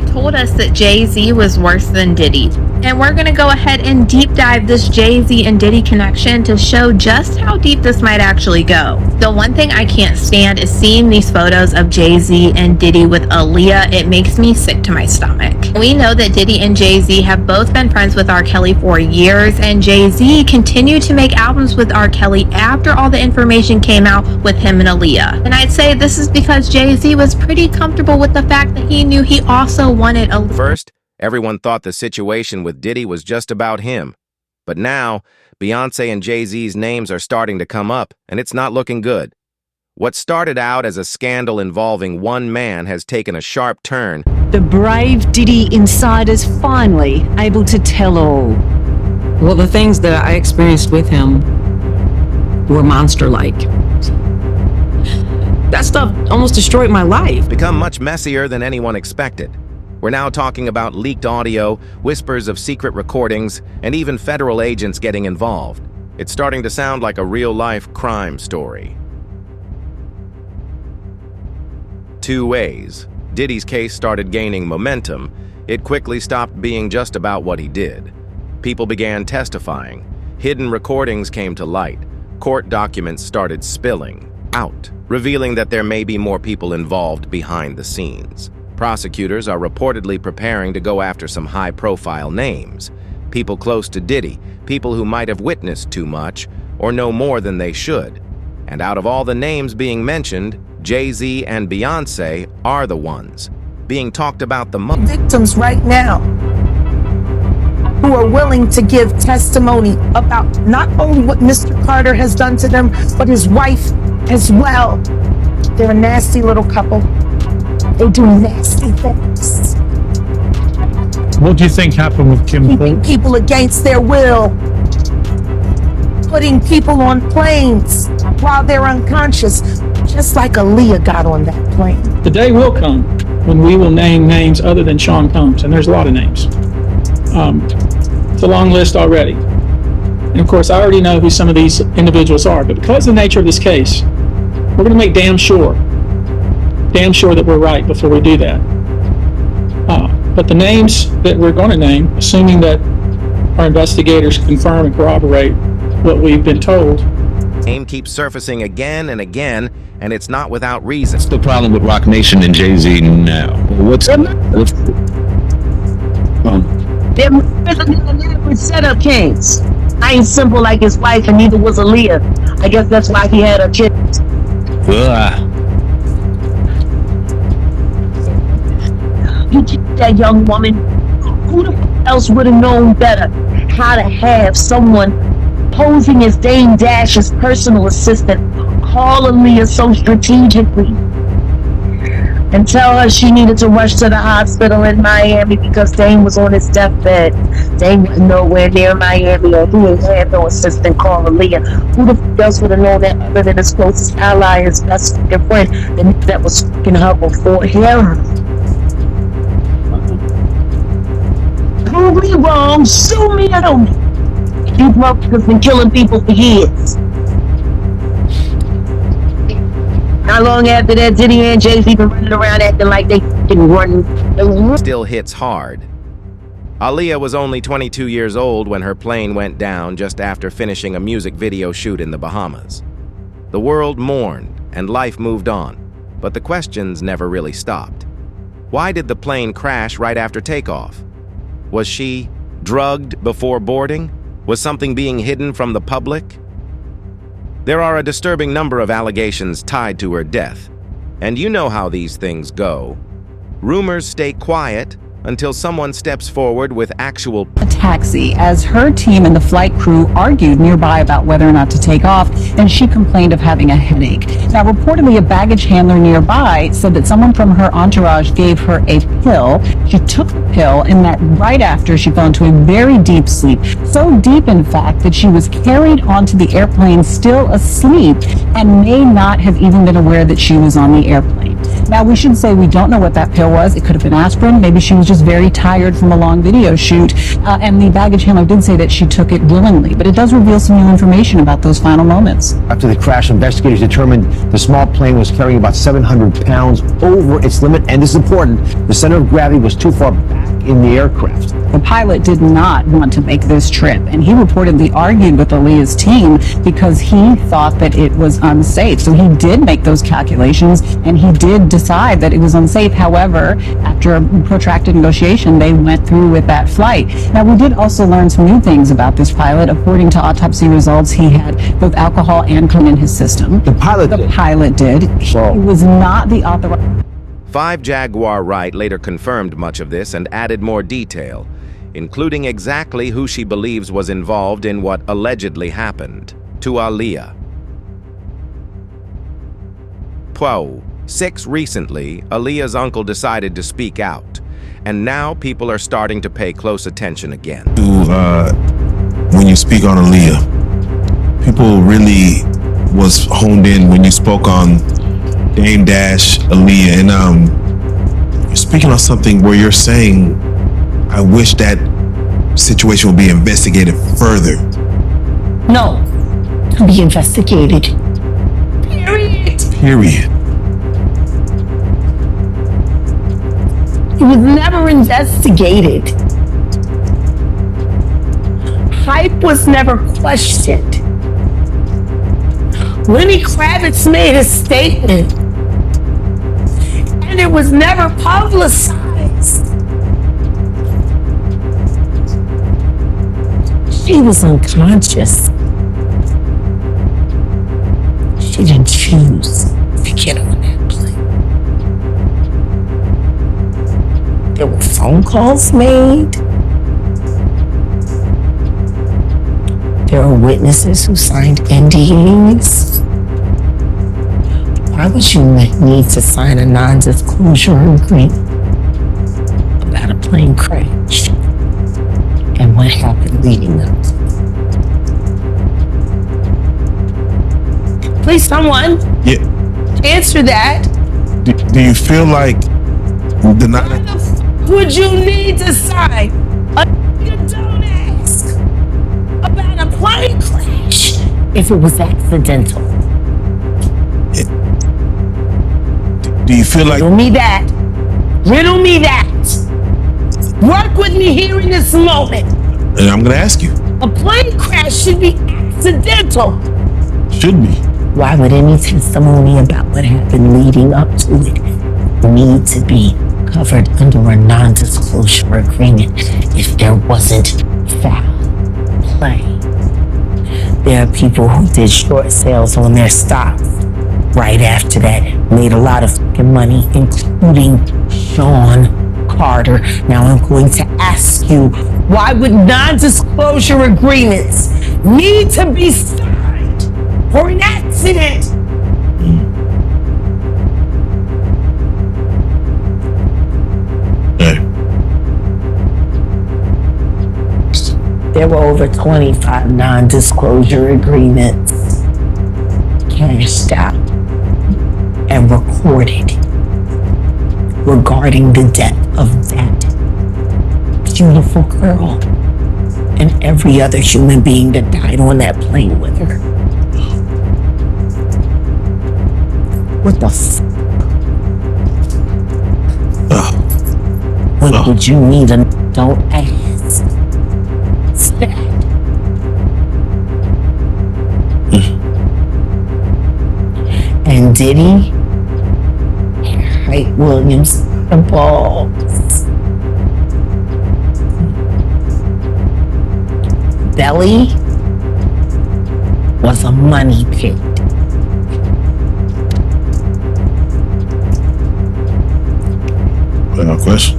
Told us that Jay-Z was worse than Diddy. And we're going to go ahead and deep dive this Jay-Z and Diddy connection to show just how deep this might actually go. The one thing I can't stand is seeing these photos of Jay-Z and Diddy with Aaliyah. It makes me sick to my stomach. We know that Diddy and Jay-Z have both been friends with R. Kelly for years, and Jay-Z continued to make albums with R. Kelly after all the information came out with him and Aaliyah. And I'd say this is because Jay-Z was pretty comfortable with the fact that he knew he also wanted Aaliyah. First, everyone thought the situation with Diddy was just about him. But now, Beyonce and Jay-Z's names are starting to come up, and it's not looking good. What started out as a scandal involving one man has taken a sharp turn. The brave Diddy insiders finally able to tell all. Well, the things that I experienced with him were monster-like. That stuff almost destroyed my life. Become much messier than anyone expected. We're now talking about leaked audio, whispers of secret recordings, and even federal agents getting involved. It's starting to sound like a real-life crime story. Two ways. Diddy's case started gaining momentum. It quickly stopped being just about what he did. People began testifying. Hidden recordings came to light. Court documents started spilling out, revealing that there may be more people involved behind the scenes. Prosecutors are reportedly preparing to go after some high-profile names. People close to Diddy, people who might have witnessed too much or know more than they should. And out of all the names being mentioned, Jay-Z and Beyonce are the ones being talked about the most. Victims right now who are willing to give testimony about not only what Mr. Carter has done to them, but his wife as well. They're a nasty little couple. They do nasty things. What do you think happened with Kim Paul? Keeping people against their will. Putting people on planes while they're unconscious, just like Aaliyah got on that plane. The day will come when we will name names other than Sean Combs, and there's a lot of names. It's a long list already. And of course, I already know who some of these individuals are, but because of the nature of this case, we're going to make damn sure that we're right before we do that. But the names that we're going to name, assuming that our investigators confirm and corroborate what we've been told. Name keeps surfacing again and again, and it's not without reason. What's the problem with Rock Nation and Jay-Z now? What's There was a setup case. I ain't simple like his wife, and neither was Aaliyah. I guess that's why he had her kids. You keep that young woman. Who the f else would have known better how to have someone posing as Dame Dash's personal assistant call Aaliyah so strategically and tell her she needed to rush to the hospital in Miami because Dame was on his deathbed. Dame wasn't nowhere near Miami, or he ain't had no assistant call Aaliyah. Who the f else would have known that other than his closest ally, his best fucking friend, the nigga that was fucking her before him? Prove me wrong, sue me out. These motherfuckers been killing people for years. How long after that Diddy and Jay-Z been running around acting like they fucking run? Still hits hard. Aaliyah was only 22 years old when her plane went down just after finishing a music video shoot in the Bahamas. The world mourned and life moved on, but the questions never really stopped. Why did the plane crash right after takeoff? Was she drugged before boarding? Was something being hidden from the public? There are a disturbing number of allegations tied to her death, and you know how these things go. Rumors stay quiet until someone steps forward with actual a taxi as her team and the flight crew argued nearby about whether or not to take off, and she complained of having a headache. Now, reportedly, a baggage handler nearby said that someone from her entourage gave her a pill. She took the pill, and that right after she fell into a very deep sleep. So deep, in fact, that she was carried onto the airplane still asleep and may not have even been aware that she was on the airplane. Now, we should say we don't know what that pill was. It could have been aspirin. Maybe she was just very tired from a long video shoot. And the baggage handler did say that she took it willingly, but it does reveal some new information about those final moments. After the crash, investigators determined the small plane was carrying about 700 pounds over its limit, and this is important, the center of gravity was too far back in the aircraft. The pilot did not want to make this trip, and he reportedly argued with Aaliyah's team because he thought that it was unsafe. So he did make those calculations, and he did decide that it was unsafe. However, after a protracted negotiation, they went through with that flight. Now, we did also learn some new things about this pilot. According to autopsy results, he had both alcohol and cocaine in his system. The pilot did. He was not the authorized. 5 Jaguar Wright later confirmed much of this and added more detail, including exactly who she believes was involved in what allegedly happened to Aaliyah. 6 recently, Aaliyah's uncle decided to speak out, and now people are starting to pay close attention again. When you speak on Aaliyah, people really was honed in when you spoke on Dame Dash, Aaliyah, and you're speaking on something where you're saying, I wish that situation would be investigated further. No, to be investigated. Period. It was never investigated. Hype was never questioned. Lenny Kravitz made a statement, and it was never publicized. She was unconscious. She didn't choose to get on that plane. There were phone calls made. There are witnesses who signed NDAs. Why would you need to sign a non-disclosure agreement about a plane crash and what happened leading up to it? Please, someone answer that. Do you feel like the Why the f would you need to sign a don't ask about a plane crash if it was accidental? Do you feel like... Riddle me that. Riddle me that. Work with me here in this moment. And I'm gonna ask you. A plane crash should be accidental. Should be. Why would any testimony about what happened leading up to it need to be covered under a non-disclosure agreement if there wasn't foul play? There are people who did short sales on their stocks right after that, made a lot of fucking money, including Sean Carter. Now I'm going to ask you, why would non-disclosure agreements need to be signed for an accident? There were over 25 non-disclosure agreements cashed out and recorded regarding the death of that beautiful girl and every other human being that died on that plane with her. What the f? What would you need a don't ask? That. And Diddy, Hype Williams, the balls. Belly was a money pit. No question.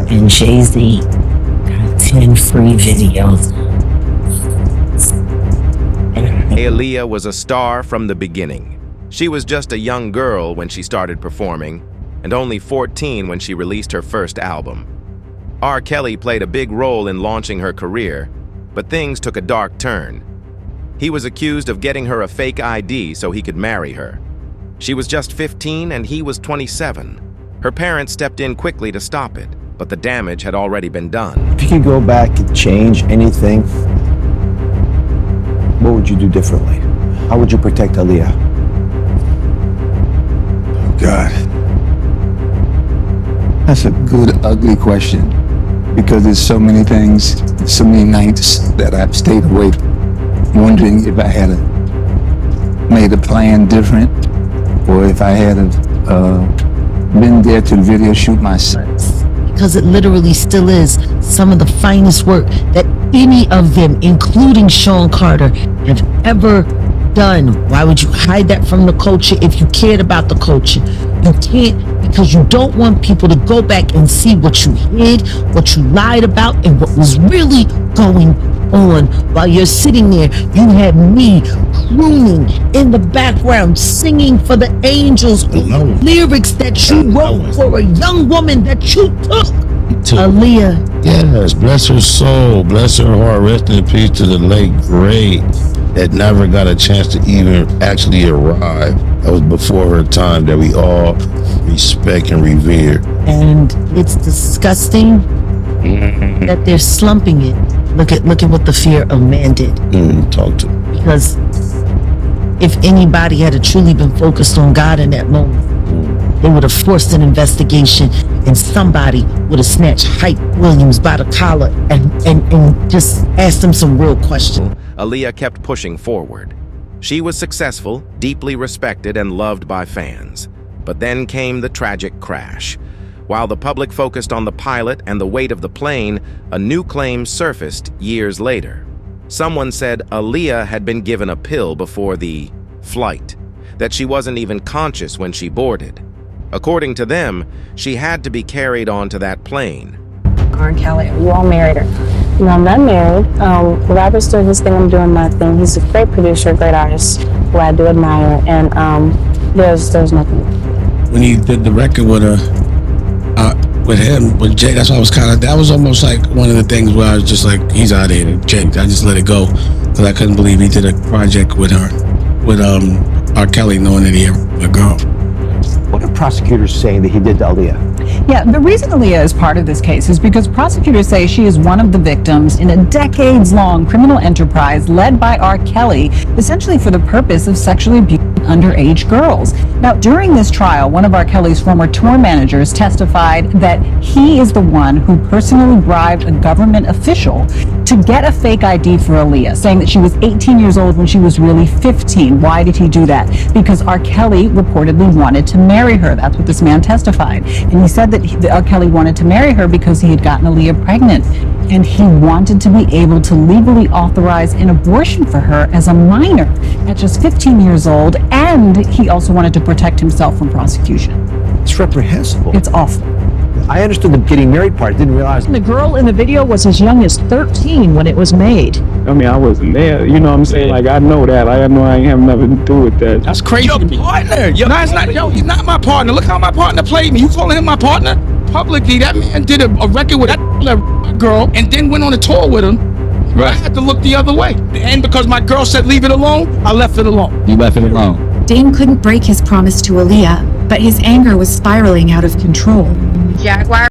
And Jay-Z got 10 free videos. Aaliyah was a star from the beginning. She was just a young girl when she started performing, and only 14 when she released her first album. R. Kelly played a big role in launching her career, but things took a dark turn. He was accused of getting her a fake ID so he could marry her. She was just 15 and he was 27. Her parents stepped in quickly to stop it, but the damage had already been done. If you could go back and change anything, what would you do differently? How would you protect Aaliyah? Oh, God. That's a good, ugly question. Because there's so many things, so many nights that I've stayed awake wondering if I had made a plan different, or if I had been there to video shoot myself. Because it literally still is some of the finest work that any of them, including Sean Carter, have ever done. Why would you hide that from the culture if you cared about the culture? You can't, because you don't want people to go back and see what you hid, what you lied about, and what was really going on. While you're sitting there, you had me crooning in the background, singing for the angels, lyrics that you wrote for a young woman that you took. Aaliyah. Yes, bless her soul, bless her heart, rest in peace to the late great that never got a chance to even actually arrive. That was before her time, that we all respect and revere. And it's disgusting that they're slumping it. Look at what the fear of man did. Talk to me. Because if anybody had truly been focused on God in that moment, they would have forced an investigation, and somebody would have snatched Hype Williams by the collar and just asked him some real questions. Aaliyah kept pushing forward. She was successful, deeply respected, and loved by fans. But then came the tragic crash. While the public focused on the pilot and the weight of the plane, a new claim surfaced years later. Someone said Aaliyah had been given a pill before the flight, that she wasn't even conscious when she boarded. According to them, she had to be carried onto that plane. R. Kelly, you all married her. No, I'm not married. Robert's doing his thing, I'm doing my thing. He's a great producer, great artist, who I do admire, and there's nothing. When he did the record with her, with him, with Jay, that's why I was that was almost like one of the things where I was just like, he's out of here, Jay. I just let it go, because I couldn't believe he did a project with her, with R. Kelly, knowing that he had a girl. What are prosecutors saying that he did to Aaliyah? Yeah, the reason Aaliyah is part of this case is because prosecutors say she is one of the victims in a decades-long criminal enterprise led by R. Kelly, essentially for the purpose of sexually abusing underage girls. Now, during this trial, one of R. Kelly's former tour managers testified that he is the one who personally bribed a government official to get a fake ID for Aaliyah, saying that she was 18 years old when she was really 15. Why did he do that? Because R. Kelly reportedly wanted to marry her. That's what this man testified. And he said that R. Kelly wanted to marry her because he had gotten Aaliyah pregnant. And he wanted to be able to legally authorize an abortion for her as a minor at just 15 years old. And he also wanted to protect himself from prosecution. It's reprehensible. It's awful. I understood the getting married part. I didn't realize. The girl in the video was as young as 13 when it was made. I mean, I wasn't there. You know what I'm saying? Like, I know that. I know I ain't have nothing to do with that. That's crazy to me. Partner. No, it's not. Yo, he's not my partner. Look how my partner played me. You calling him my partner? Publicly, that man did a record with that girl and then went on a tour with him. Right. I had to look the other way. And because my girl said leave it alone, I left it alone. You left it alone. Dame couldn't break his promise to Aaliyah, but his anger was spiraling out of control. Jaguar